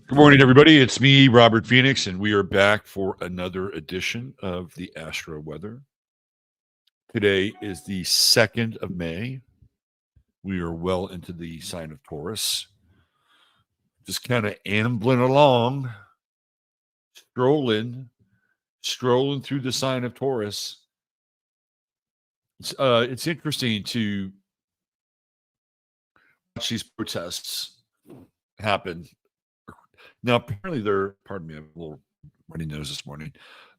Good morning, everybody. It's me, Robert Phoenix, and we are back for another edition of the Astro Weather. Today is the 2nd of May. We are well into the sign of Taurus. Just kind of ambling along, strolling through the sign of Taurus. It's interesting to watch these protests happen. Now, apparently pardon me, I have a little runny nose this morning.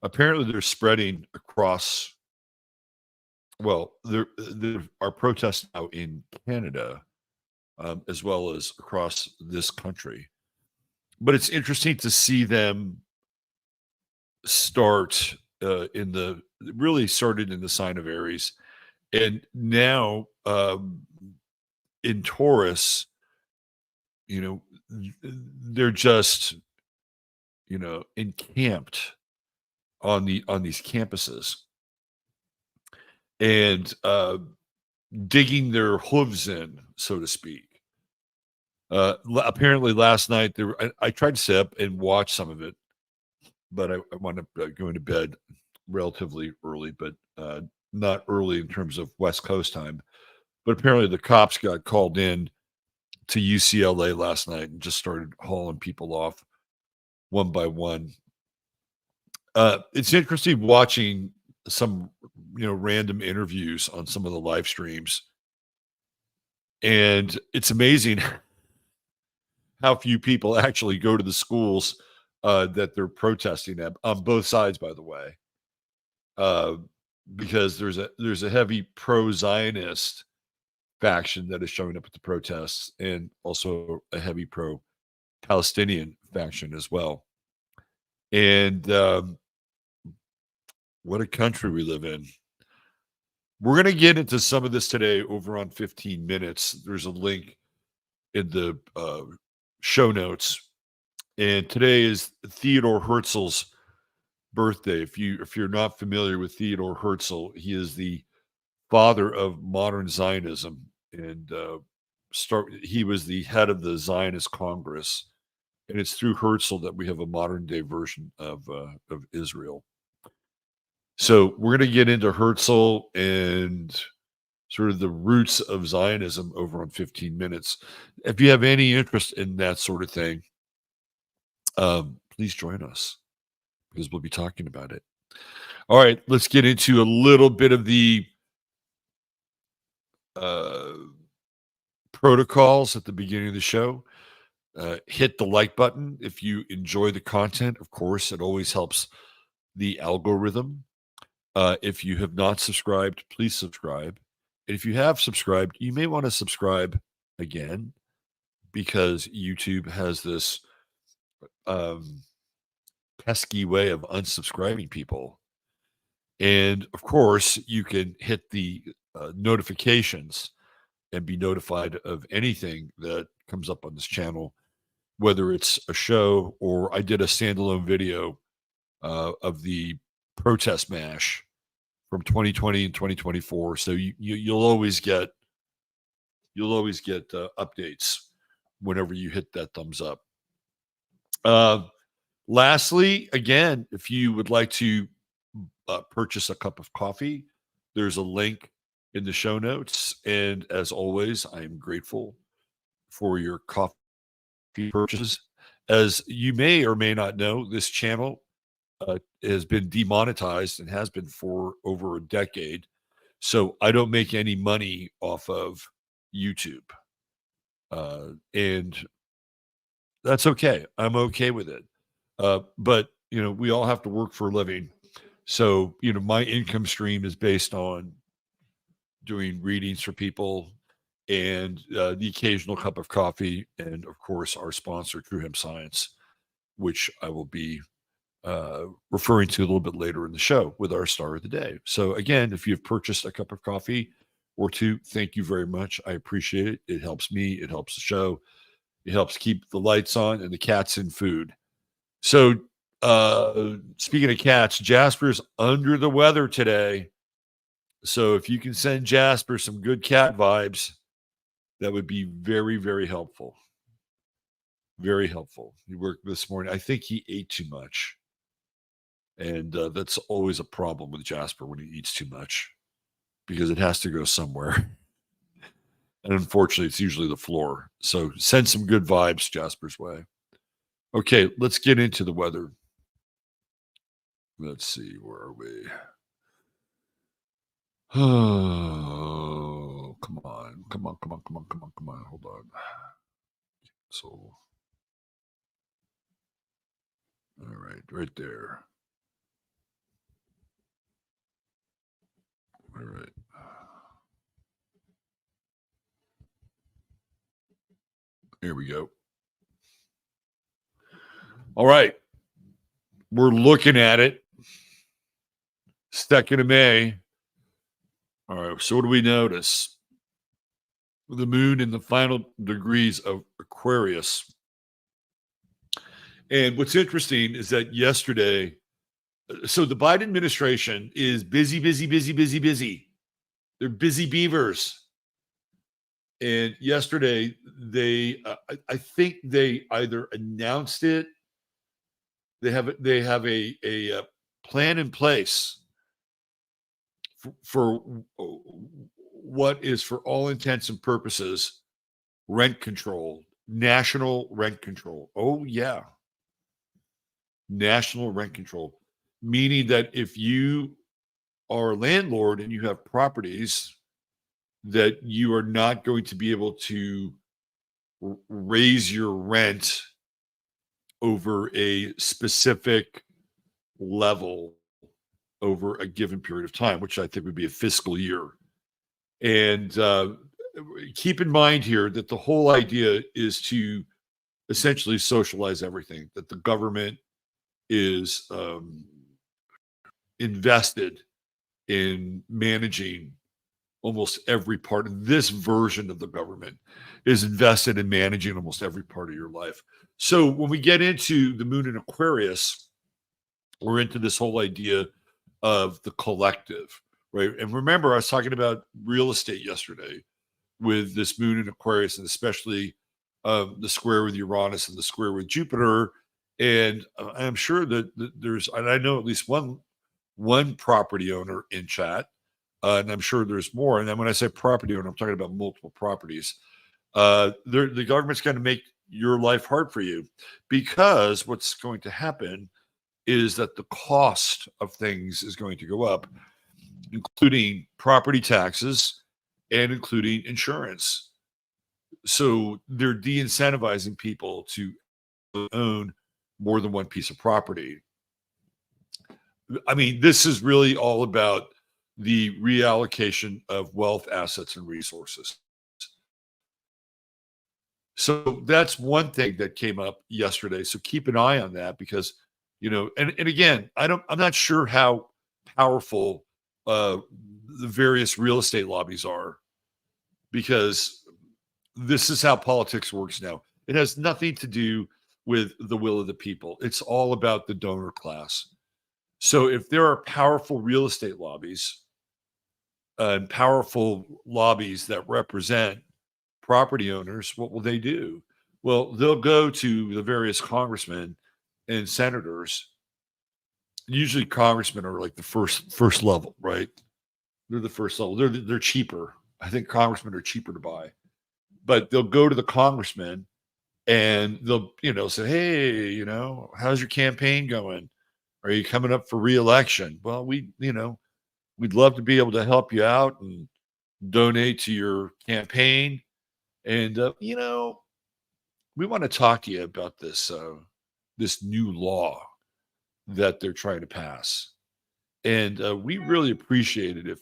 Apparently they're spreading across, well, there are protests now in Canada, as well as across this country. But it's interesting to see them start really started in the sign of Aries. And now in Taurus, you know, they're just, encamped on these campuses and digging their hooves in, so to speak. Apparently last night I tried to sit up and watch some of it, but I wound up going to bed relatively early, but not early in terms of West Coast time. But apparently the cops got called in to UCLA last night and just started hauling people off one by one. It's interesting watching some, random interviews on some of the live streams. And it's amazing how few people actually go to the schools that they're protesting at, on both sides, by the way, because there's a heavy pro-Zionist faction that is showing up at the protests, and also a heavy pro-Palestinian faction as well. And what a country we live in. We're going to get into some of this today over on 15 minutes. There's a link in the show notes. And today is Theodore Herzl's birthday. If you're not familiar with Theodore Herzl, he is the father of modern Zionism, and he was the head of the Zionist Congress. And it's through Herzl that we have a modern day version of Israel. So we're going to get into Herzl and sort of the roots of Zionism over on 15 minutes. If you have any interest in that sort of thing, please join us, because we'll be talking about it. All right, let's get into a little bit of the protocols at the beginning of the show. Hit the like button if you enjoy the content. Of course, it always helps the algorithm. If you have not subscribed, please subscribe. And if you have subscribed, you may want to subscribe again, because YouTube has this pesky way of unsubscribing people. And of course, you can hit the notifications and be notified of anything that comes up on this channel, whether it's a show or I did a standalone video of the protest mash from 2020 and 2024. So you'll always get updates whenever you hit that thumbs up. Lastly, again, if you would like to purchase a cup of coffee, there's a link in the show notes. And as always, I am grateful for your coffee purchases. As you may or may not know, this channel has been demonetized and has been for over a decade. So I don't make any money off of YouTube. And that's okay. I'm okay with it. But, we all have to work for a living. So, my income stream is based on doing readings for people and the occasional cup of coffee. And of course, our sponsor, True Hemp Science, which I will be referring to a little bit later in the show with our star of the day. So again, if you've purchased a cup of coffee or two, thank you very much. I appreciate it. It helps me. It helps the show. It helps keep the lights on and the cats in food. So speaking of cats, Jasper's under the weather today. So if you can send Jasper some good cat vibes, that would be very, very helpful. Very helpful. He worked this morning. I think he ate too much. And that's always a problem with Jasper when he eats too much because it has to go somewhere. And unfortunately, it's usually the floor. So send some good vibes Jasper's way. Okay, let's get into the weather. Let's see, where are we? Oh, come on. Come on, come on, come on, come on, come on. Hold on. So, all right there. All right. Here we go. All right. We're looking at it. 2nd of May. All right. So what do we notice? The moon in the final degrees of Aquarius. And what's interesting is that yesterday, so the Biden administration is busy, busy, busy, busy, busy. They're busy beavers. And yesterday, I think they either announced it, they have a plan in place for what is, for all intents and purposes, rent control, national rent control. Oh yeah, national rent control, meaning that if you are a landlord and you have properties, that you are not going to be able to raise your rent over a specific level over a given period of time, which I think would be a fiscal year. And keep in mind here that the whole idea is to essentially socialize everything, that the government is invested in managing almost every part of this version of the government is invested in managing almost every part of your life. So when we get into the moon in Aquarius, we're into this whole idea of the collective, right? And remember, I was talking about real estate yesterday with this moon in Aquarius, and especially the square with Uranus and the square with Jupiter. And I'm sure that there's, and I know at least one property owner in chat, and I'm sure there's more. And then when I say property owner, I'm talking about multiple properties. The government's going to make your life hard for you, because what's going to happen is that the cost of things is going to go up, including property taxes and including insurance. So they're de-incentivizing people to own more than one piece of property. I mean, this is really all about the reallocation of wealth, assets, and resources. So that's one thing that came up yesterday. So keep an eye on that, because, and again, I'm not sure how powerful the various real estate lobbies are, because this is how politics works now. It has nothing to do with the will of the people. It's all about the donor class. So if there are powerful real estate lobbies and powerful lobbies that represent property owners, what will they do? Well, they'll go to the various congressmen and senators. Usually congressmen are like the first level, right? They're the first level. They're cheaper. I think congressmen are cheaper to buy. But they'll go to the congressman and they'll, say, hey, how's your campaign going? Are you coming up for reelection? Well, we'd love to be able to help you out and donate to your campaign. And, we want to talk to you about this new law that they're trying to pass. And we really appreciate it if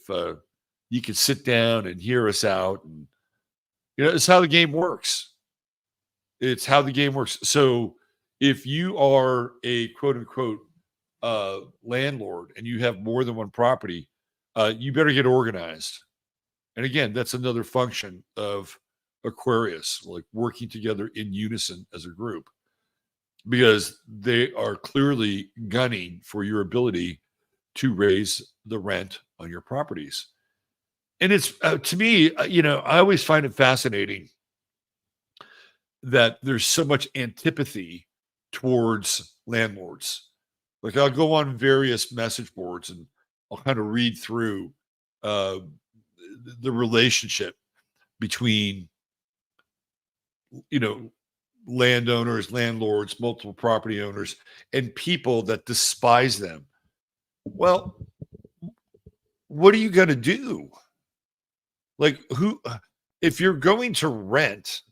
you could sit down and hear us out. And, it's how the game works. It's how the game works. So if you are a quote unquote landlord and you have more than one property, you better get organized. And again, that's another function of Aquarius, like working together in unison as a group, because they are clearly gunning for your ability to raise the rent on your properties. And it's to me, I always find it fascinating that there's so much antipathy towards landlords. Like I'll go on various message boards and I'll kind of read through uh, the relationship between, you know, landowners, landlords, multiple property owners, and people that despise them. Well, what are you going to do? Like, who, if you're going to rent,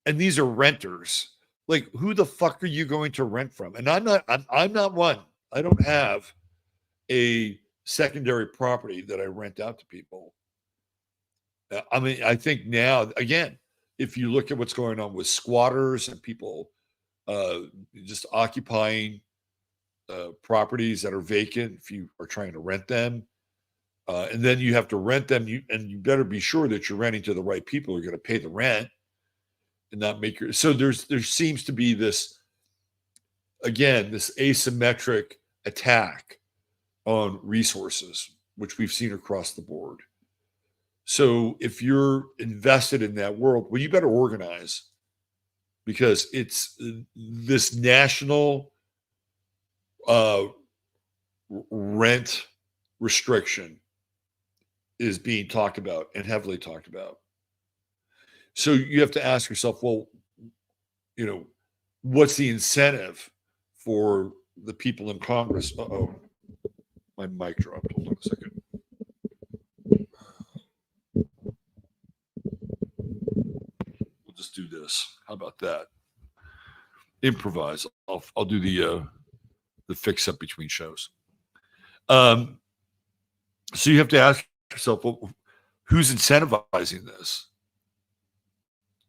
and these are renters, like, who the fuck are you going to rent from? And I'm not one. I don't have a secondary property that I rent out to people. I mean, I think now, again, if you look at what's going on with squatters and people uh, just occupying properties that are vacant, if you are trying to rent them, and then you have to rent them, and you better be sure that you're renting to the right people who are going to pay the rent and not make your. So there seems to be this, again, this asymmetric attack on resources, which we've seen across the board. So if you're invested in that world, well, you better organize, because it's this national uh, rent restriction is being talked about and heavily talked about. So you have to ask yourself, well, you know, what's the incentive for the people in Congress? Uh-oh, my mic dropped. Hold on a second. We'll just do this. How about that? Improvise. I'll do the fix up between shows. So you have to ask yourself, well, who's incentivizing this?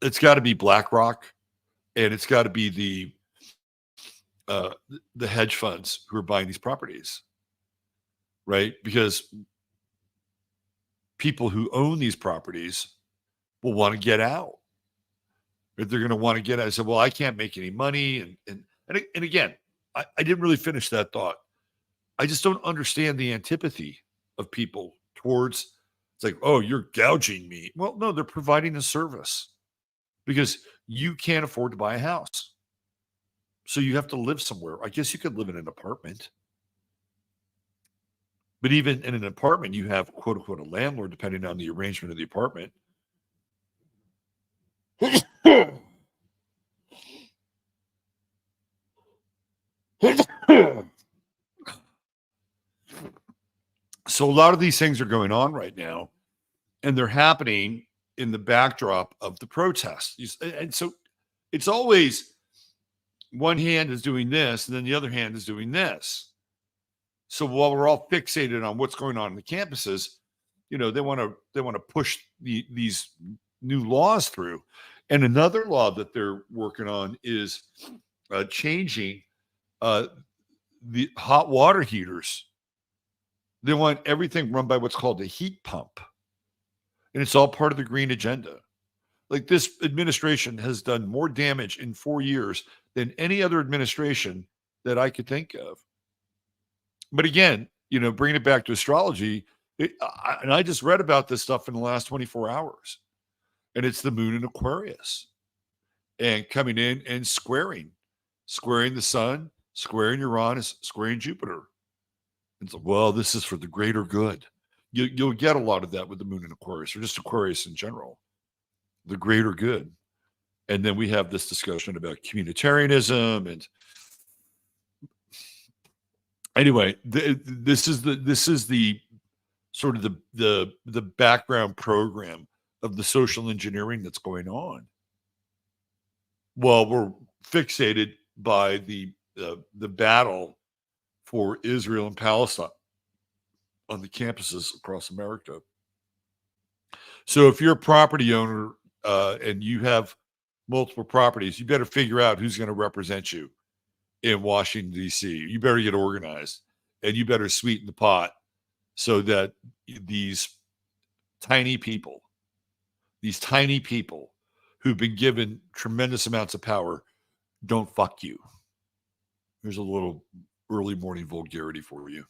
It's got to be BlackRock, and it's got to be the hedge funds who are buying these properties, right? Because people who own these properties will want to get out. If they're going to want to get out, I said, well, I can't make any money, and again, I didn't really finish that thought. I just don't understand the antipathy of people towards. It's like, oh, you're gouging me. Well, no, they're providing a service because you can't afford to buy a house. So you have to live somewhere. I guess you could live in an apartment. But even in an apartment, you have, quote unquote, a landlord, depending on the arrangement of the apartment. So a lot of these things are going on right now, and they're happening in the backdrop of the protests. And so it's always one hand is doing this, and then the other hand is doing this. So while we're all fixated on what's going on in the campuses, you know, they want to push these new laws through. And another law that they're working on is changing the hot water heaters. They want everything run by what's called a heat pump. And it's all part of the green agenda. Like, this administration has done more damage in 4 years than any other administration that I could think of. But again, you know, bringing it back to astrology, and I just read about this stuff in the last 24 hours, and it's the moon in Aquarius and coming in and squaring the sun, squaring Uranus, squaring Jupiter. And so, well, this is for the greater good. You'll get a lot of that with the moon in Aquarius, or just Aquarius in general, the greater good. And then we have this discussion about communitarianism, and anyway, this is the sort of the background program of the social engineering that's going on. Well, we're fixated by the battle for Israel and Palestine on the campuses across America. So if you're a property owner and you have multiple properties, you better figure out who's going to represent you in Washington, D.C. You better get organized, and you better sweeten the pot so that these tiny people who've been given tremendous amounts of power don't fuck you. Here's a little early morning vulgarity for you.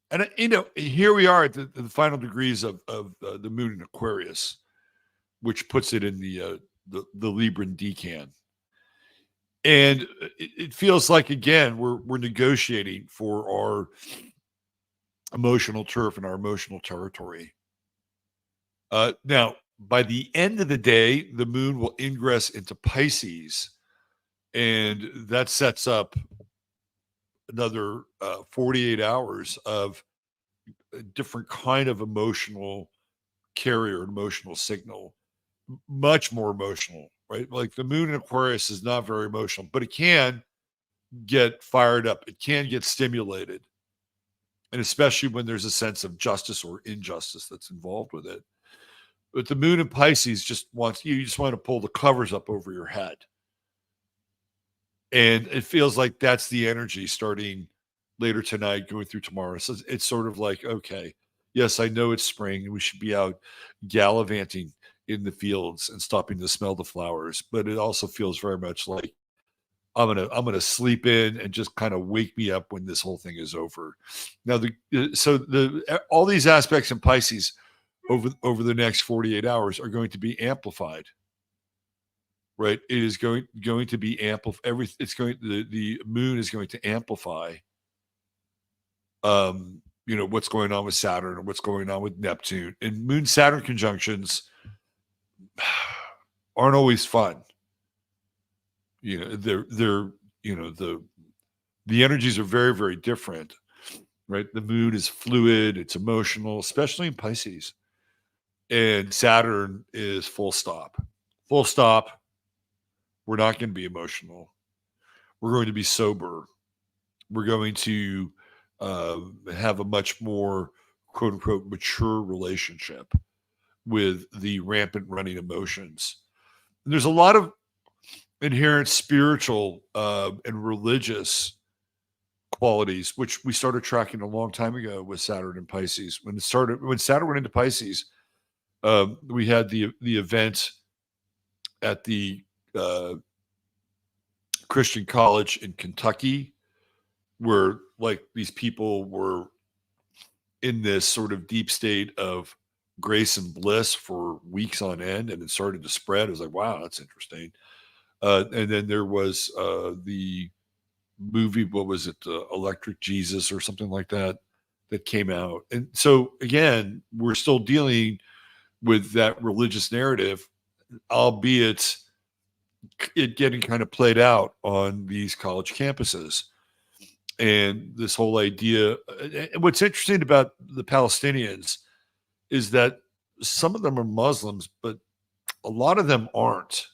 And, you know, here we are at the final degrees of the moon in Aquarius. which puts it in the Libran decan. And it feels like, again, we're negotiating for our emotional turf and our emotional territory. Now, by the end of the day, the moon will ingress into Pisces, and that sets up another 48 hours of a different kind of emotional carrier, emotional signal, much more emotional, right? Like the moon in Aquarius is not very emotional, but it can get fired up. It can get stimulated. And especially when there's a sense of justice or injustice that's involved with it. But the moon in Pisces just wants you just want to pull the covers up over your head. And it feels like that's the energy starting later tonight, going through tomorrow. So it's sort of like, okay, yes, I know it's spring and we should be out gallivanting in the fields and stopping to smell the flowers. But it also feels very much like I'm gonna sleep in and just kind of wake me up when this whole thing is over. Now, all these aspects in Pisces over the next 48 hours are going to be amplified, right? It is going to be amplified. The moon is going to amplify, what's going on with Saturn and what's going on with Neptune. And Moon Saturn conjunctions aren't always fun. They're the energies are very, very different, right? The moon is fluid, it's emotional, especially in Pisces. And Saturn is full stop. Full stop. We're not going to be emotional. We're going to be sober. We're going to have a much more quote unquote mature relationship with the rampant running emotions. And there's a lot of inherent spiritual and religious qualities, which we started tracking a long time ago with Saturn and Pisces. When Saturn went into Pisces, we had the event at the Christian college in Kentucky, where like these people were in this sort of deep state of grace and bliss for weeks on end, and it started to spread. It was like, wow, that's interesting. And then there was the movie, what was it, Electric Jesus or something like that, that came out. And so again, we're still dealing with that religious narrative, albeit it getting kind of played out on these college campuses. And this whole idea, and what's interesting about the Palestinians is that some of them are Muslims, but a lot of them aren't.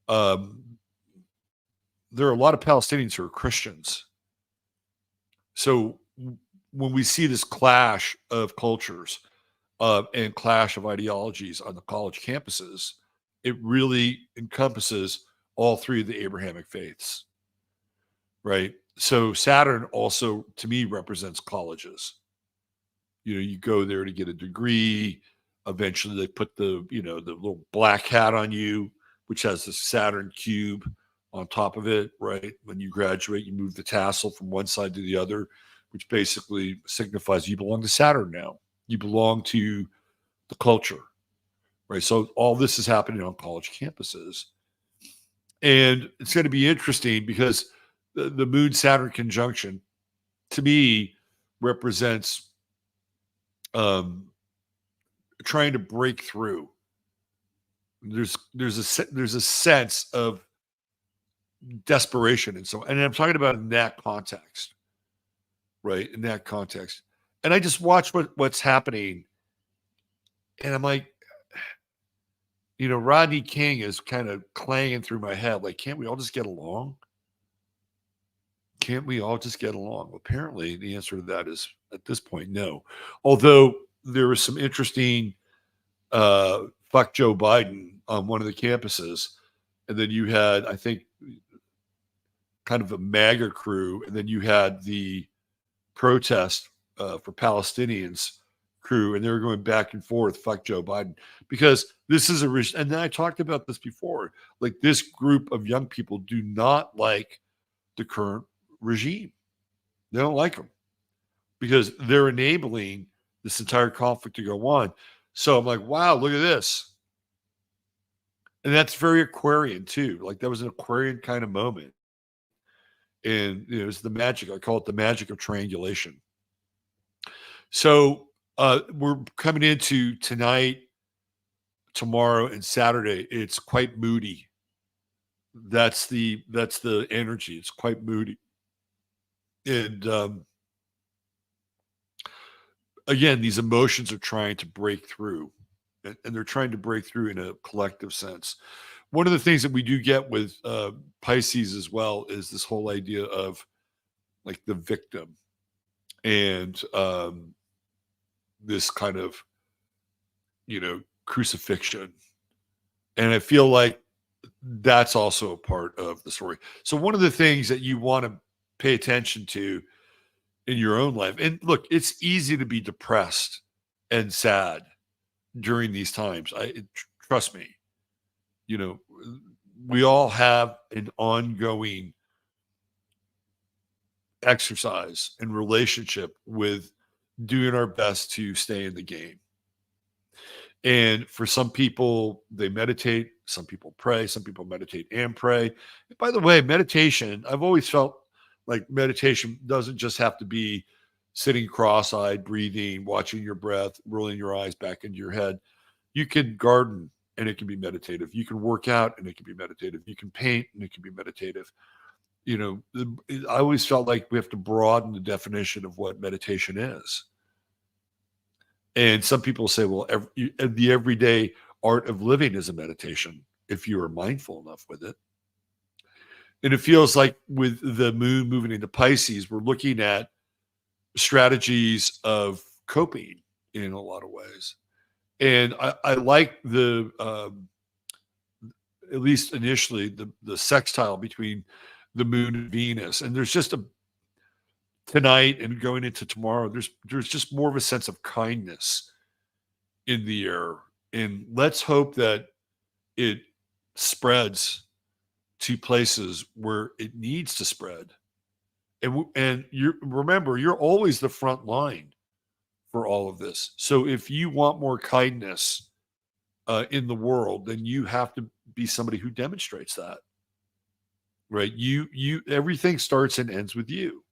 There are a lot of Palestinians who are Christians. So when we see this clash of cultures and clash of ideologies on the college campuses, it really encompasses all three of the Abrahamic faiths, right? So Saturn also, to me, represents colleges. You go there to get a degree. Eventually, they put the little black hat on you, which has the Saturn cube on top of it, right? When you graduate, you move the tassel from one side to the other, which basically signifies you belong to Saturn now. You belong to the culture, right? So all this is happening on college campuses. And it's going to be interesting because the Moon Saturn conjunction, to me, represents trying to break through. There's a sense of desperation, and I'm talking about in that context, right? In that context, and I just watch what's happening, and I'm like, Rodney King is kind of clanging through my head, like, can't we all just get along? Can't we all just get along? Well, apparently, the answer to that is at this point, no. Although there was some interesting fuck Joe Biden on one of the campuses, and then you had, I think, kind of a MAGA crew, and then you had the protest for Palestinians crew, and they were going back and forth, fuck Joe Biden, because this is and then I talked about this before, like this group of young people do not like the current regime. They don't like them because they're enabling this entire conflict to go on. So I'm like, wow, look at this. And that's very Aquarian too. Like that was an Aquarian kind of moment. And it's the magic. I call it the magic of triangulation. So we're coming into tonight, tomorrow, and Saturday. It's quite moody. That's the energy. It's quite moody. And again, these emotions are trying to break through, and they're trying to break through in a collective sense. One of the things that we do get with Pisces as well is this whole idea of like the victim and this kind of crucifixion, and I feel like that's also a part of the story. So one of the things that you want to pay attention to in your own life, and look, it's easy to be depressed and sad during these times. Trust me, you know, we all have an ongoing exercise and relationship with doing our best to stay in the game. And for some people, they meditate, some people pray, some people meditate and pray. And by the way, meditation, I've always felt like meditation doesn't just have to be sitting cross eyed, breathing, watching your breath, rolling your eyes back into your head. You can garden and it can be meditative. You can work out and it can be meditative. You can paint and it can be meditative. I always felt like we have to broaden the definition of what meditation is. And some people say, well, the everyday art of living is a meditation if you are mindful enough with it. And it feels like with the moon moving into Pisces, we're looking at strategies of coping in a lot of ways. And I like at least initially, the sextile between the moon and Venus. And there's just tonight and going into tomorrow, there's just more of a sense of kindness in the air. And let's hope that it spreads to places where it needs to spread. And you remember, you're always the front line for all of this. So if you want more kindness in the world, then you have to be somebody who demonstrates that. Right? Everything starts and ends with you.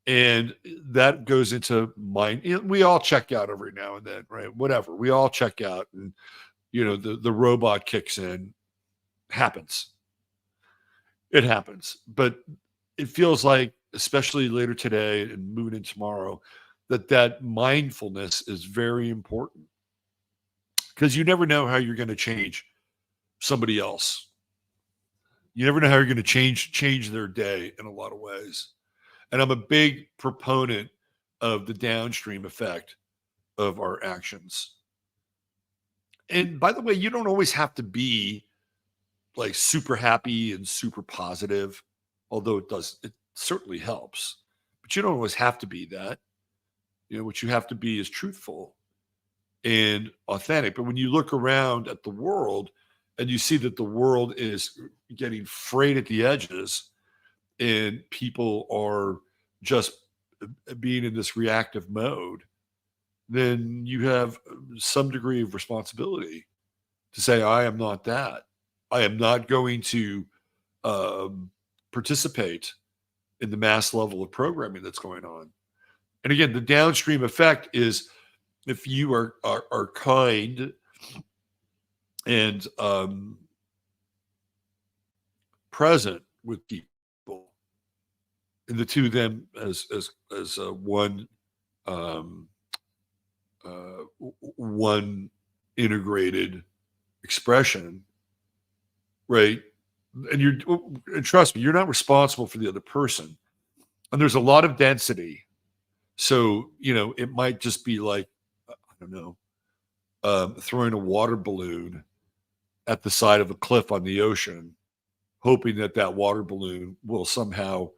And that goes into mind. We all check out every now and then, right? Whatever. We all check out, and the robot kicks in. Happens. It happens. But it feels like, especially later today and moving in tomorrow, that mindfulness is very important, because you never know how you're going to change somebody else. You never know how you're going to change their day in a lot of ways. And I'm a big proponent of the downstream effect of our actions. And by the way, you don't always have to be like super happy and super positive, although it certainly helps. But you don't always have to be that. What you have to be is truthful and authentic. But when you look around at the world and you see that the world is getting frayed at the edges, and people are just being in this reactive mode, then you have some degree of responsibility to say, I am not that. I am not going to participate in the mass level of programming that's going on. And again, the downstream effect is, if you are kind and present with people, and the two of them as one one integrated expression, right? And trust me, you're not responsible for the other person, and there's a lot of density. So it might just be like, I don't know, throwing a water balloon at the side of a cliff on the ocean, hoping that water balloon will somehow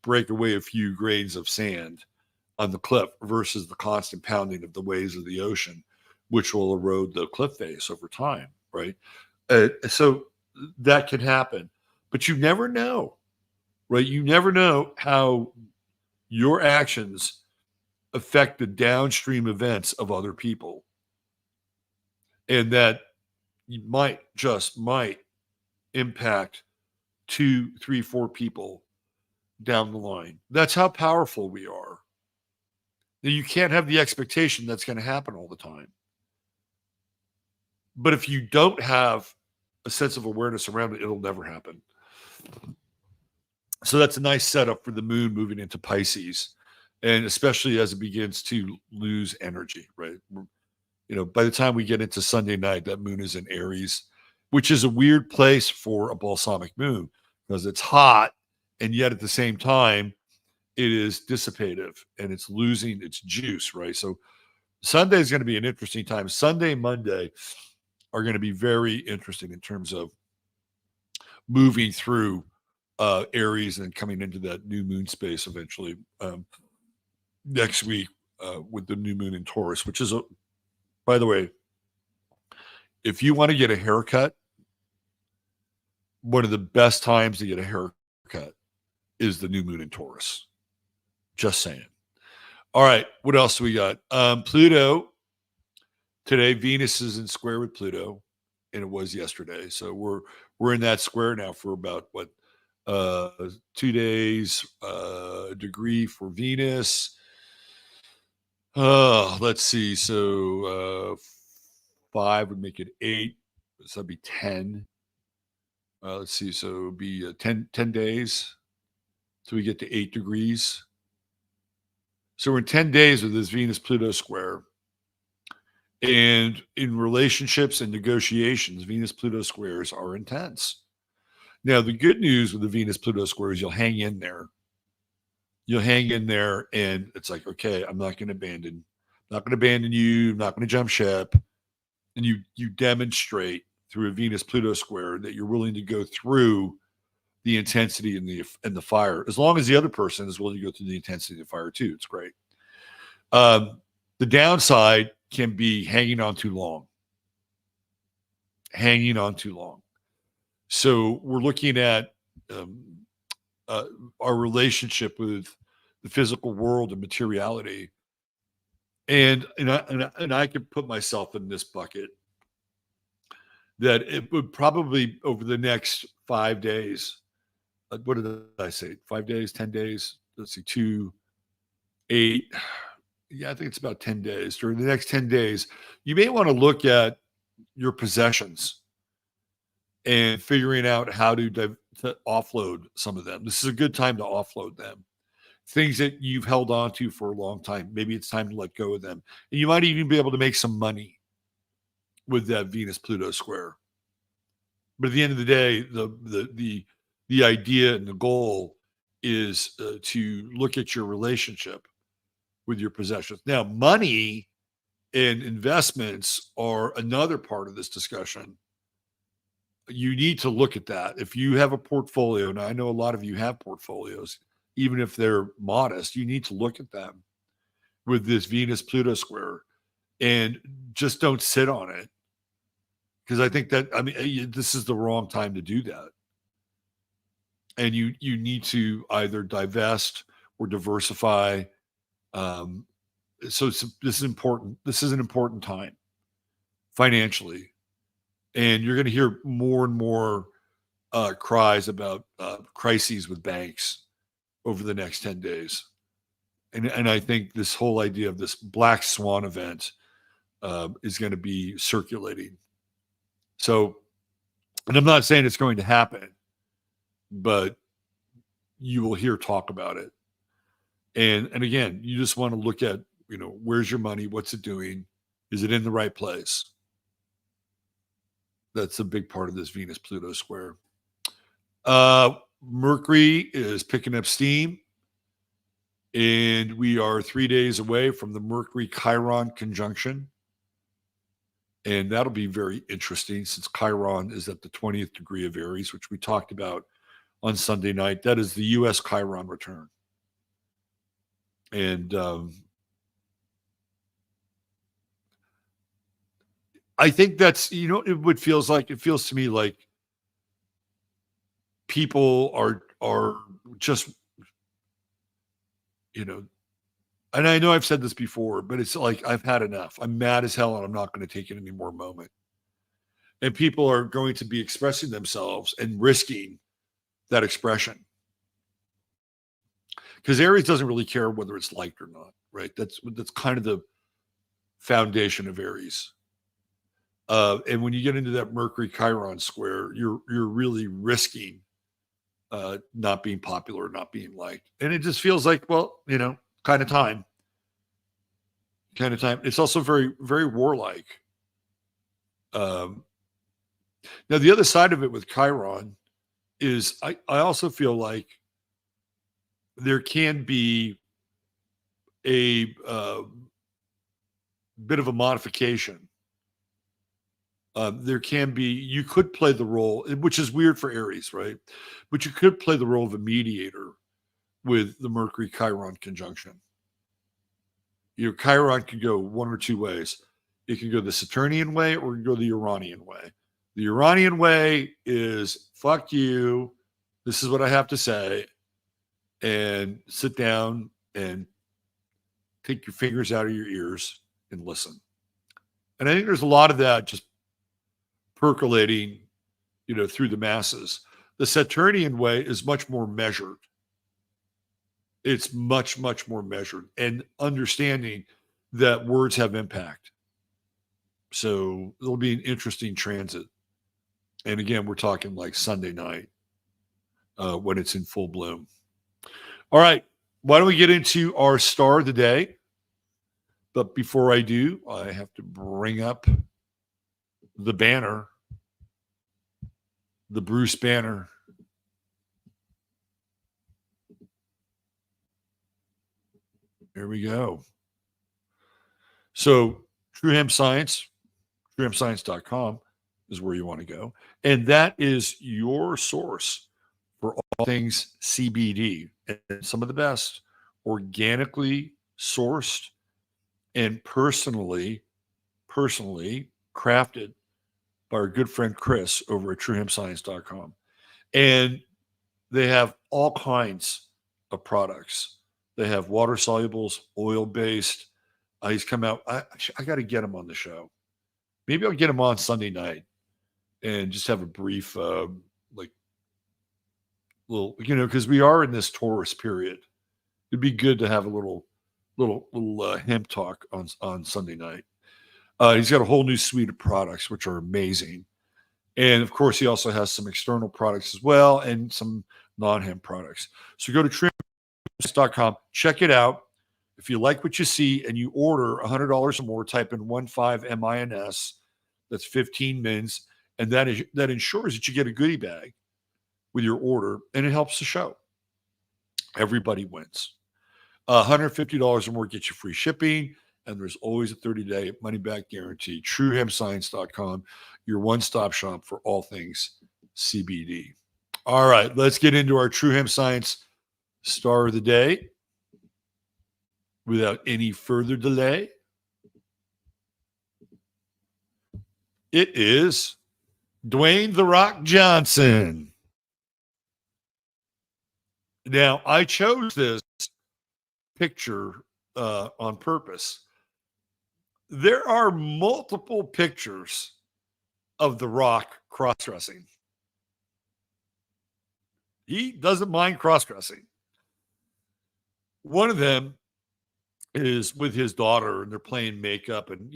break away a few grains of sand on the cliff, versus the constant pounding of the waves of the ocean, which will erode the cliff face over time, right? So that can happen, but you never know, right? You never know how your actions affect the downstream events of other people. And that you might impact 2, 3, 4 people down the line. That's how powerful we are. Now, you can't have the expectation that's going to happen all the time. But if you don't have a sense of awareness around it, it'll never happen. So that's a nice setup for the moon moving into Pisces, and especially as it begins to lose energy, right? By the time we get into Sunday night, that moon is in Aries, which is a weird place for a balsamic moon because it's hot, and yet at the same time, it is dissipative and it's losing its juice, right? So Sunday is going to be an interesting time. Sunday, Monday are going to be very interesting in terms of moving through Aries and coming into that new moon space eventually next week with the new moon in Taurus, which is, by the way, if you want to get a haircut, one of the best times to get a haircut is the new moon in Taurus. Just saying. All right, what else do we got? Pluto. Today, Venus is in square with Pluto, and it was yesterday. So we're in that square now for about 2 days. Degree for Venus. Let's see. So 5 would make it 8. So that'd be 10. Let's see. So it would be 10 days. So we get to 8 degrees. So we're in 10 days with this Venus-Pluto square. And in relationships and negotiations, Venus-Pluto squares are intense. Now, the good news with the Venus-Pluto square is you'll hang in there. You'll hang in there, and it's like, okay, I'm not going to abandon you. I'm not going to jump ship. And you demonstrate through a Venus-Pluto square that you're willing to go through the intensity and the fire, as long as the other person is willing to go through the intensity of the fire too. It's great. The downside can be hanging on too long. So we're looking at our relationship with the physical world and materiality. And I can put myself in this bucket that it would probably over the next 5 days, what did I say? 5 days, 10 days? Let's see, 2, 8. Yeah, I think it's about 10 days. During the next 10 days, you may want to look at your possessions and figuring out how to offload some of them. This is a good time to offload them. Things that you've held on to for a long time. Maybe it's time to let go of them. And you might even be able to make some money with that Venus-Pluto square. But at the end of the day, the idea and the goal is to look at your relationship with your possessions. Now, money and investments are another part of this discussion. You need to look at that. If you have a portfolio, and I know a lot of you have portfolios, even if they're modest, you need to look at them with this Venus-Pluto square and just don't sit on it. Because I think that, this is the wrong time to do that. And you need to either divest or diversify. So this is important. This is an important time financially. And you're going to hear more and more cries about crises with banks over the next 10 days. And I think this whole idea of this black swan event is going to be circulating. So, and I'm not saying it's going to happen, but you will hear talk about it. And again, you just want to look at, where's your money? What's it doing? Is it in the right place? That's a big part of this Venus-Pluto square. Mercury is picking up steam. And we are 3 days away from the Mercury-Chiron conjunction. And that'll be very interesting since Chiron is at the 20th degree of Aries, which we talked about on Sunday night. That is the U.S. Chiron return. And I think that's, it feels to me like people are just, and I know I've said this before, but it's like, I've had enough. I'm mad as hell and I'm not going to take it any more moment. and people are going to be expressing themselves and risking that expression. Because Aries doesn't really care whether it's liked or not, right? That's kind of the foundation of Aries. And when you get into that Mercury Chiron square, you're really risking not being popular, not being liked, and it just feels like, well, kind of time. It's also very, very warlike. Now, the other side of it with Chiron is I also feel like there can be a bit of a modification. There can be, you could play the role, which is weird for Aries, right? But you could play the role of a mediator with the Mercury Chiron conjunction. Chiron could go one or two ways. It could go the Saturnian way or it could go the Uranian way. The Uranian way is fuck you. This is what I have to say. And sit down and take your fingers out of your ears and listen. And I think there's a lot of that just percolating, through the masses. The Saturnian way is much more measured. It's much, much more measured and understanding that words have impact. So it'll be an interesting transit. And again, we're talking like Sunday night when it's in full bloom. All right. Why don't we get into our star of the day? But before I do, I have to bring up the banner, the Bruce banner. There we go. So True Hemp Science, truehempscience.com is where you want to go. And that is your source for all things CBD and some of the best organically sourced and personally crafted by our good friend Chris over at truehempscience.com. And they have all kinds of products. They have water solubles, oil-based. He's come out. I got to get him on the show. Maybe I'll get him on Sunday night and just have a brief, little, because we are in this Taurus period. It'd be good to have a little hemp talk on Sunday night. He's got a whole new suite of products, which are amazing. And of course, he also has some external products as well and some non-hemp products. So go to truehemp.com, check it out. If you like what you see and you order $100 or more, type in 15MINS. That's 15 mins. And that ensures that you get a goodie bag with your order, and it helps the show. Everybody wins. $150 or more gets you free shipping, and there's always a 30-day money-back guarantee. TrueHempScience.com, your one-stop shop for all things CBD. All right, let's get into our True Hemp Science star of the day. Without any further delay, it is Dwayne "The Rock" Johnson. Now, I chose this picture on purpose. There are multiple pictures of The Rock cross-dressing. He doesn't mind cross-dressing. One of them is with his daughter, and they're playing makeup, and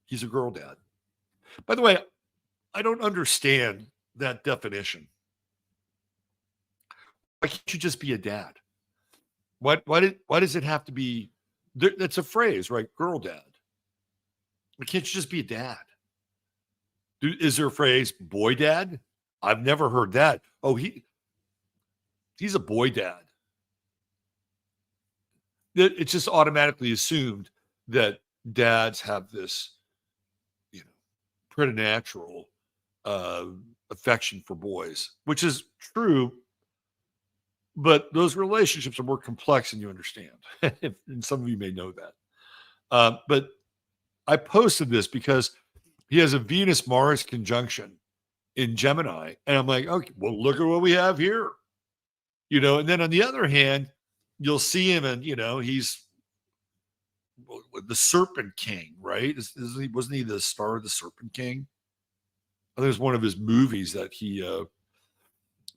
he's a girl dad. By the way, I don't understand that definition. Why can't you just be a dad? Why does it have to be? That's a phrase, right? Girl dad. Why can't you just be a dad? Is there a phrase boy dad? I've never heard that. Oh, he's a boy dad. It's just automatically assumed that dads have this, preternatural affection for boys, which is true. But those relationships are more complex than you understand. And some of you may know that. But I posted this because he has a Venus-Mars conjunction in Gemini. And I'm like, okay, well, look at what we have here. And then on the other hand, you'll see him and, he's the Serpent King, right? Wasn't he the star of the Serpent King? I think it was one of his movies that he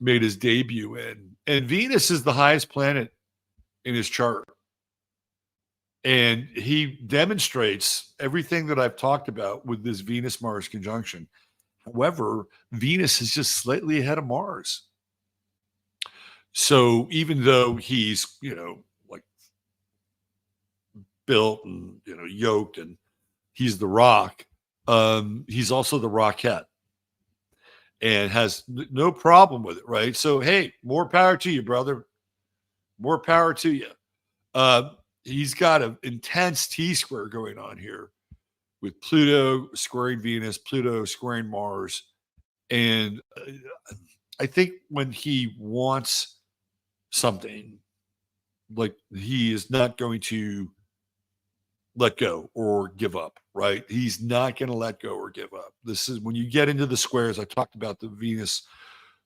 made his debut in. And Venus is the highest planet in his chart. And he demonstrates everything that I've talked about with this Venus-Mars conjunction. However, Venus is just slightly ahead of Mars. So even though he's, like built and, yoked, and he's the rock, he's also the rocket and has no problem with it, right? So, hey, more power to you, brother. More power to you. He's got an intense T-square going on here with Pluto squaring Venus, Pluto squaring Mars. And I think when he wants something, like, he is not going to let go or give up, right? He's not going to let go or give up. This is when you get into the squares. I talked about the Venus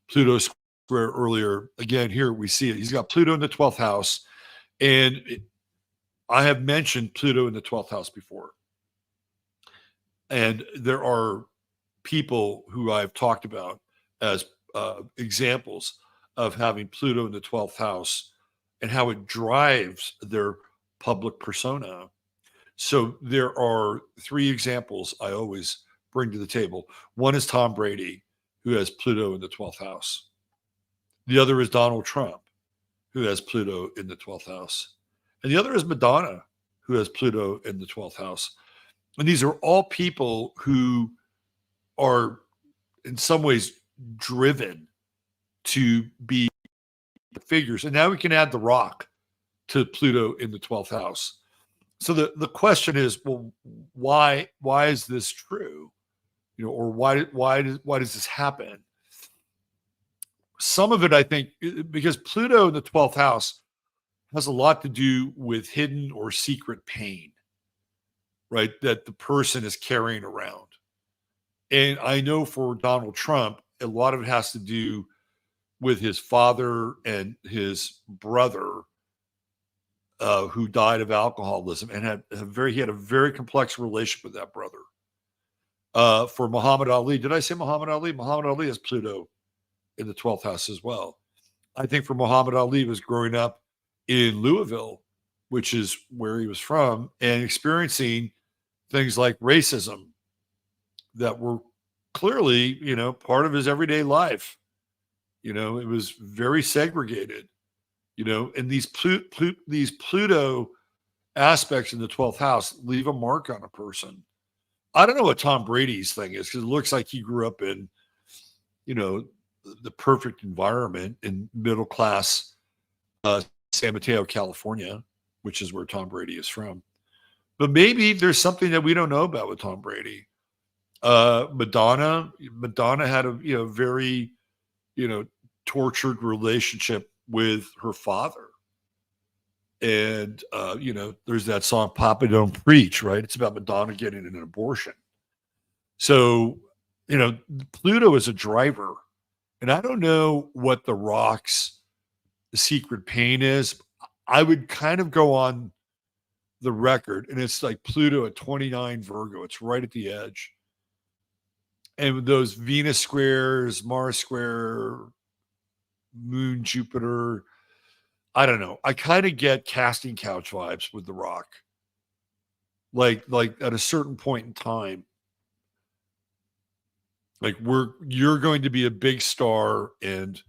Pluto square earlier. Again, here we see it. He's got Pluto in the 12th house. And I have mentioned Pluto in the 12th house before. And there are people who I've talked about as examples of having Pluto in the 12th house and how it drives their public persona. So there are three examples I always bring to the table. One is Tom Brady, who has Pluto in the 12th house. The other is Donald Trump, who has Pluto in the 12th house. And the other is Madonna, who has Pluto in the 12th house. And these are all people who are in some ways driven to be figures. And now we can add the rock to Pluto in the 12th house. So the question is, well, why is this true? Or why does this happen? Some of it, I think, because Pluto in the 12th house has a lot to do with hidden or secret pain, right? That the person is carrying around. And I know for Donald Trump, a lot of it has to do with his father and his brother, who died of alcoholism, and he had a very complex relationship with that brother. For Muhammad Ali, did I say Muhammad Ali? Muhammad Ali has Pluto in the 12th house as well. I think for Muhammad Ali, was growing up in Louisville, which is where he was from, and experiencing things like racism that were clearly, part of his everyday life. It was very segregated, and these Pluto aspects in the 12th house leave a mark on a person. I don't know what Tom Brady's thing is, because it looks like he grew up in, the perfect environment in middle-class San Mateo, California, which is where Tom Brady is from. But maybe there's something that we don't know about with Tom Brady. Madonna had a very, tortured relationship with her father. And, there's that song, Papa Don't Preach, right? It's about Madonna getting an abortion. So, Pluto is a driver. And I don't know what the rock's secret pain is. I would kind of go on the record, and it's like Pluto at 29 Virgo. It's right at the edge. And with those Venus squares, Mars square, Moon, Jupiter, I don't know. I kind of get casting couch vibes with the rock. Like at a certain point in time, like you're going to be a big star and,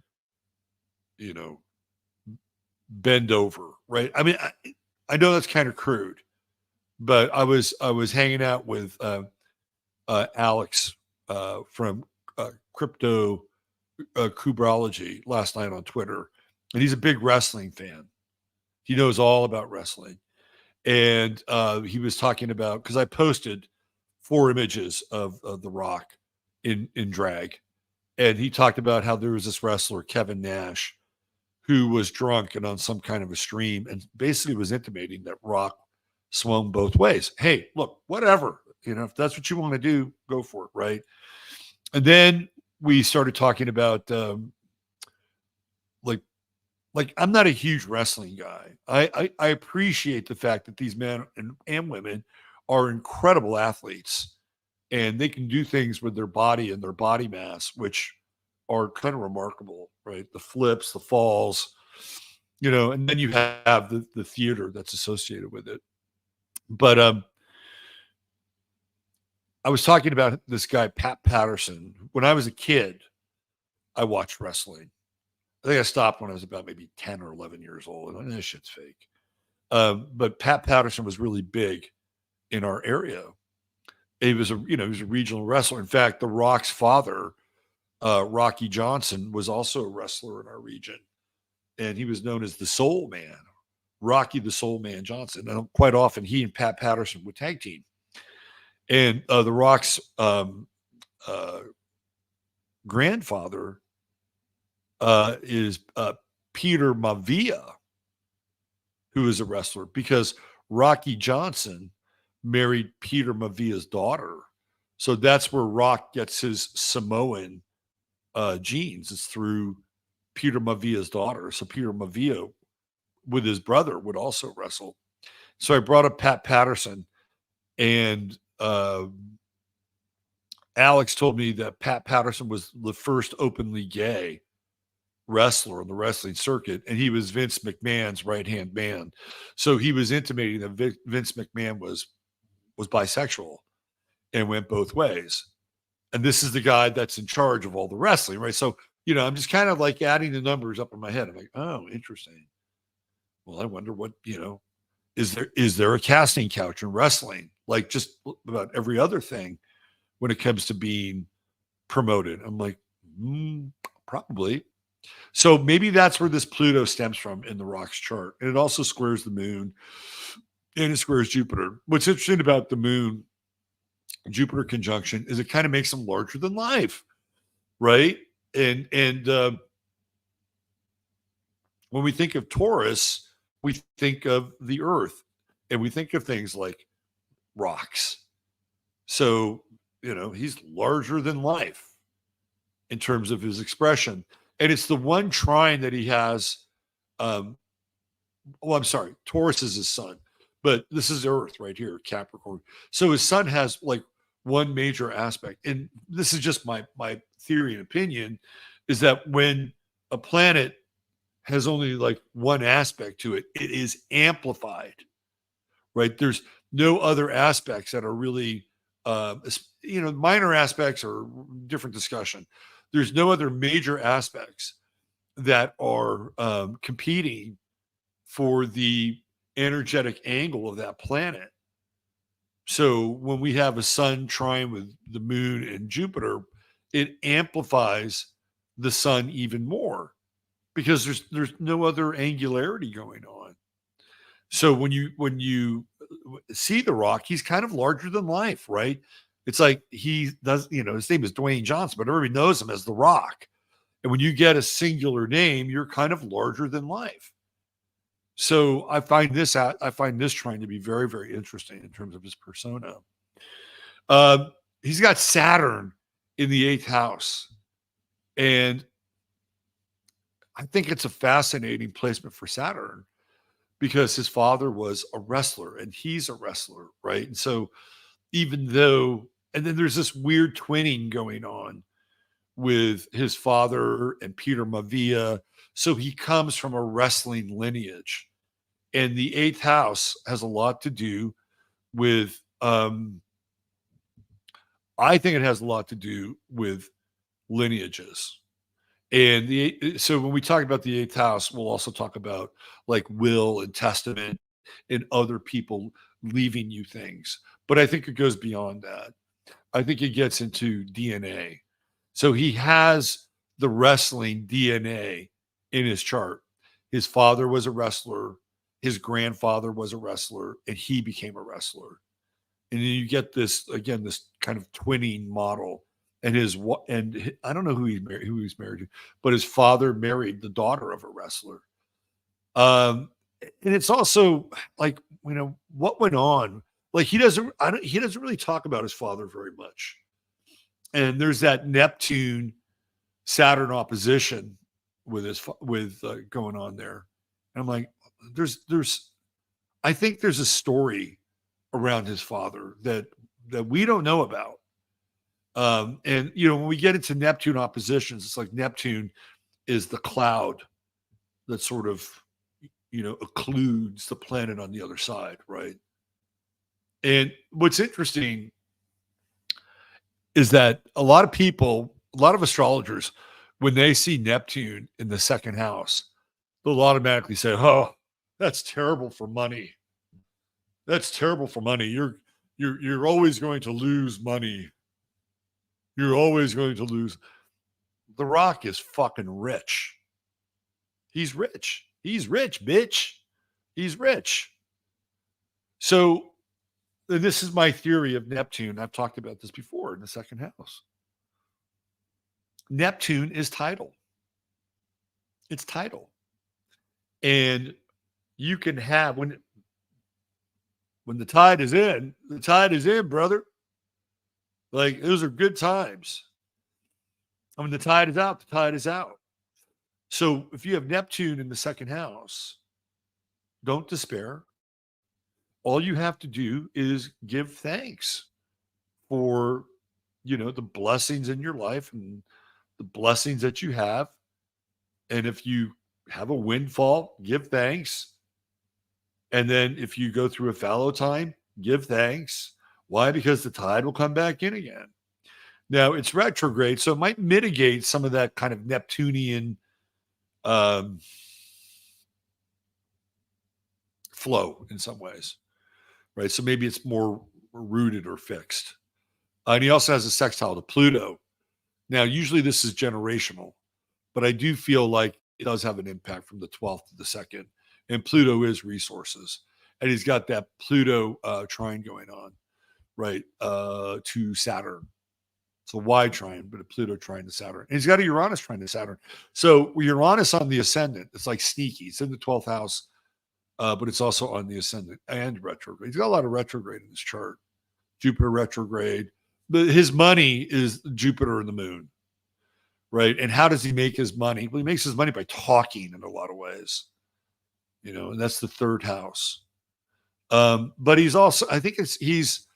bend over, right? I mean, I know that's kind of crude, but I was hanging out with Alex from Crypto Kubrology last night on Twitter, and he's a big wrestling fan. He knows all about wrestling, and he was talking about, because I posted 4 images of the Rock in drag, and he talked about how there was this wrestler, Kevin Nash, who was drunk and on some kind of a stream, and basically was intimating that Rock swung both ways. Hey, look, whatever, if that's what you want to do, go for it, right? And then we started talking about like like, I'm not a huge wrestling guy. I appreciate the fact that these men and women are incredible athletes, and they can do things with their body and their body mass, which are kind of remarkable, right? The flips, the falls, and then you have the theater that's associated with it. But I was talking about this guy, Pat Patterson. When I was a kid, I watched wrestling. I think I stopped when I was about maybe 10 or 11 years old. And this shit's fake. But Pat Patterson was really big in our area. He was he was a regional wrestler. In fact, The Rock's father, Rocky Johnson, was also a wrestler in our region. And he was known as the Soul Man, Rocky the Soul Man Johnson. And quite often he and Pat Patterson would tag team. And The Rock's grandfather is Peter Maivia, who is a wrestler, because Rocky Johnson married Peter Maivia's daughter. So that's where Rock gets his Samoan genes. It's through Peter Maivia's daughter. So Peter Maivia, with his brother, would also wrestle. So I brought up Pat Patterson, and Alex told me that Pat Patterson was the first openly gay wrestler on the wrestling circuit, and he was Vince McMahon's right-hand man. So he was intimating that Vince McMahon was bisexual and went both ways. And this is the guy that's in charge of all the wrestling, right? So, I'm just kind of like adding the numbers up in my head. I'm like, oh, interesting. Well, I wonder what, is there a casting couch in wrestling? Like just about every other thing when it comes to being promoted. I'm like, probably. So maybe that's where this Pluto stems from in the Rock's chart. And it also squares the moon and it squares Jupiter. What's interesting about the moon Jupiter conjunction is it kind of makes them larger than life, right? And when we think of Taurus, we think of the earth and we think of things like rocks. So, he's larger than life in terms of his expression. And it's the one trine that he has. I'm sorry, Taurus is his sun, but this is Earth right here, Capricorn. So his sun has like one major aspect. And this is just my theory and opinion, is that when a planet has only like one aspect to it, it is amplified, right? There's no other aspects that are really, minor aspects are different discussion. There's no other major aspects that are competing for the energetic angle of that planet. So when we have a sun trine with the moon and Jupiter, it amplifies the sun even more because there's no other angularity going on. So when you see the Rock, he's kind of larger than life, right? It's like he does, his name is Dwayne Johnson, but everybody knows him as the Rock. And when you get a singular name, you're kind of larger than life. So I find this trying to be very, very interesting in terms of his persona. He's got Saturn in the 8th house. And I think it's a fascinating placement for Saturn because his father was a wrestler and he's a wrestler, right? And so even though, and then there's this weird twinning going on with his father and Peter Maivia. So he comes from a wrestling lineage. And the 8th house has a lot to do with, I think it has a lot to do with lineages. And so when we talk about the 8th house, we'll also talk about like will and testament and other people leaving you things. But I think it goes beyond that. I think it gets into DNA. So he has the wrestling DNA in his chart. His father was a wrestler. His grandfather was a wrestler, and he became a wrestler. And then you get this kind of twinning model. And I don't know who he's married to, but his father married the daughter of a wrestler. And it's also like, what went on? Like he doesn't really talk about his father very much. And there's that Neptune Saturn opposition with going on there. And I'm like, there's I think there's a story around his father that we don't know about. And when we get into Neptune oppositions, it's like Neptune is the cloud that sort of occludes the planet on the other side, right? And what's interesting is that a lot of astrologers, when they see Neptune in the second house, they'll automatically say, "Oh, that's terrible for money. That's terrible for money. You're always going to lose money. You're always going to lose." The Rock is fucking rich. He's rich. He's rich, bitch. He's rich. So, and this is my theory of Neptune. I've talked about this before in the second house. Neptune is tidal. It's tidal. And you can have when the tide is in, brother. Like, those are good times. When the tide is out, the tide is out. So if you have Neptune in the second house, don't despair. All you have to do is give thanks for, the blessings in your life and the blessings that you have. And if you have a windfall, give thanks. And then if you go through a fallow time, give thanks. Why? Because the tide will come back in again. Now, it's retrograde, so it might mitigate some of that kind of Neptunian flow in some ways, right? So maybe it's more rooted or fixed. And he also has a sextile to Pluto. Now, usually this is generational, but I do feel like it does have an impact from the 12th to the 2nd. And Pluto is resources. And he's got that Pluto trine going on, right, to Saturn. It's a wide trine, but a Pluto trine to Saturn. And he's got a Uranus trine to Saturn. So Uranus on the ascendant, it's like sneaky. It's in the 12th house, but it's also on the ascendant and retrograde. He's got a lot of retrograde in this chart. Jupiter retrograde. But his money is Jupiter and the moon, right? And how does he make his money? Well, he makes his money by talking in a lot of ways, and that's the third house. But he's also, I think he's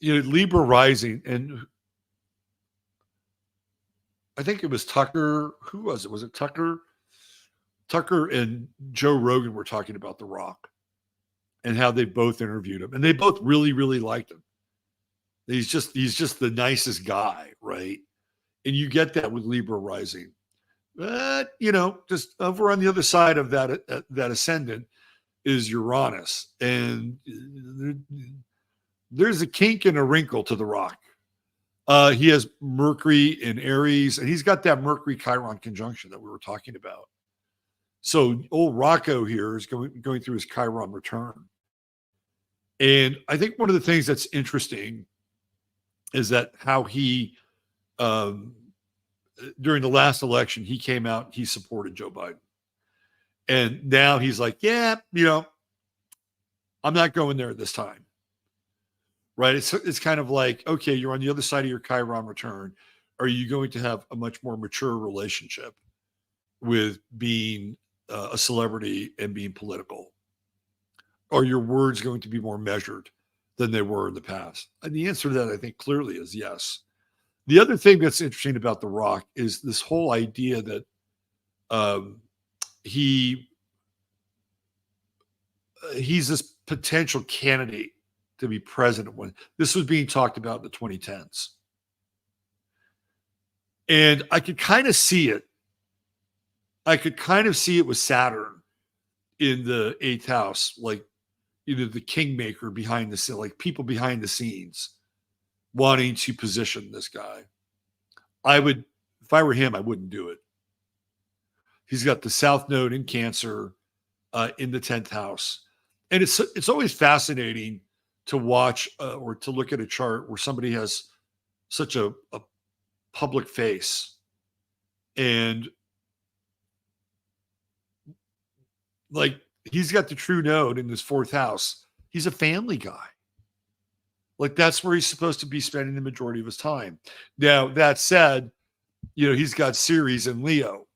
Libra rising, and I think it was Tucker. Who was it? Was it Tucker? Tucker and Joe Rogan were talking about The Rock and how they both interviewed him, and they both really, really liked him. He's just the nicest guy, right? And you get that with Libra rising. But, just over on the other side of that ascendant is Uranus. And there's a kink and a wrinkle to The Rock. He has Mercury in Aries, and he's got that Mercury Chiron conjunction that we were talking about. So old Rocco here is going through his Chiron return. And I think one of the things that's interesting is that how he, during the last election, he came out, he supported Joe Biden. And now he's like, yeah, I'm not going there this time. Right? It's kind of like, okay, you're on the other side of your Chiron return. Are you going to have a much more mature relationship with being a celebrity and being political? Are your words going to be more measured than they were in the past? And the answer to that, I think, clearly is yes. The other thing that's interesting about The Rock is this whole idea that he's this potential candidate to be president when this was being talked about in the 2010s. And I could kind of see it. I could kind of see it with Saturn in the 8th house, like the kingmaker behind the scene, like people behind the scenes wanting to position this guy. If I were him, I wouldn't do it. He's got the South Node in Cancer in the 10th house. And it's always fascinating to watch or to look at a chart where somebody has such a public face. And like, he's got the True Node in his 4th house. He's a family guy. Like, that's where he's supposed to be spending the majority of his time. Now, that said, he's got Ceres in Leo.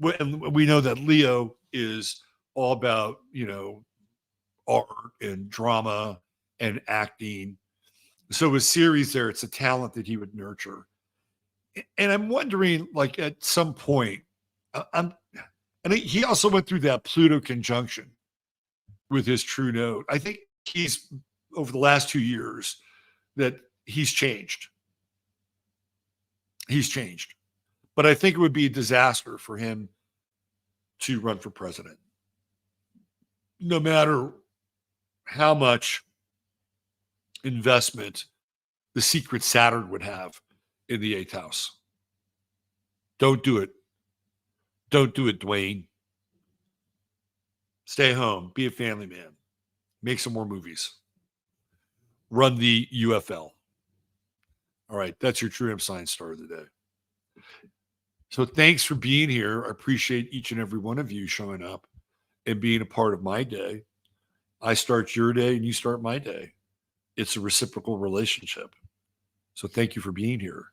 and we know that Leo is all about, art and drama and acting. So with Ceres there, it's a talent that he would nurture. And I'm wondering, like at some point, and he also went through that Pluto conjunction with his true note. I think he's over the last 2 years that he's changed. He's changed. But I think it would be a disaster for him to run for president. No matter how much investment the secret Saturn would have in the 8th house. Don't do it. Don't do it, Dwayne. Stay home. Be a family man. Make some more movies. Run the UFL. All right. That's your True Hemp Science star of the day. So thanks for being here. I appreciate each and every one of you showing up and being a part of my day. I start your day and you start my day. It's a reciprocal relationship. So thank you for being here.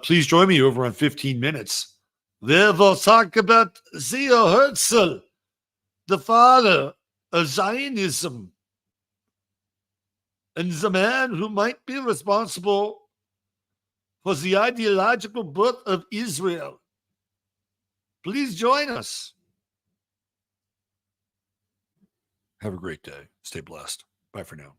Please join me over on 15 Minutes. There we'll talk about Theo Herzl, the father of Zionism, and the man who might be responsible for the ideological birth of Israel. Please join us. Have a great day. Stay blessed. Bye for now.